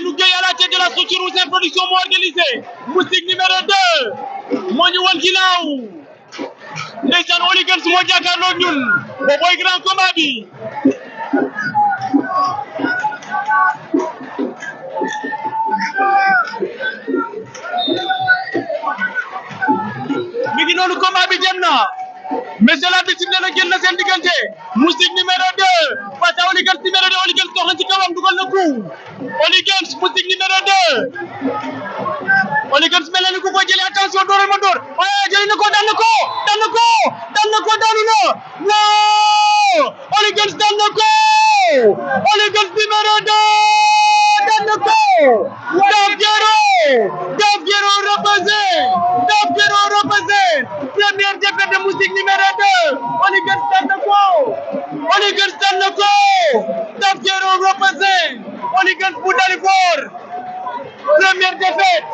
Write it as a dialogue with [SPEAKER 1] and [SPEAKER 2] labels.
[SPEAKER 1] Ousseynou Gueye à la tête de la structure Ouzin Production moo organisé Moustique numéro 2 moo ñu wan ginnaaw ndeysaan Oligans moo jàkkaarloog ñun booy grand combat bi mi ngi noonu combat bi dem na monsieur l'arbitre nee na génn na seen diggante Moustique numéro 2 face à Oligans numéro 2 Oligans dox na ci kawam dugal na coup Oligans Moustique numéro 2 Oligans mel na ni ku ko jëlee attention dooral ma door waaye jëli na ko daan na ko daanu na non Oligans daan na ko Oligans numéro 2 daan na ko Dave Guéro représente première défaite de Moustique numéro 2 Oligans daan na ko Dave Guéro représente Oligans bu Dalifort première défaite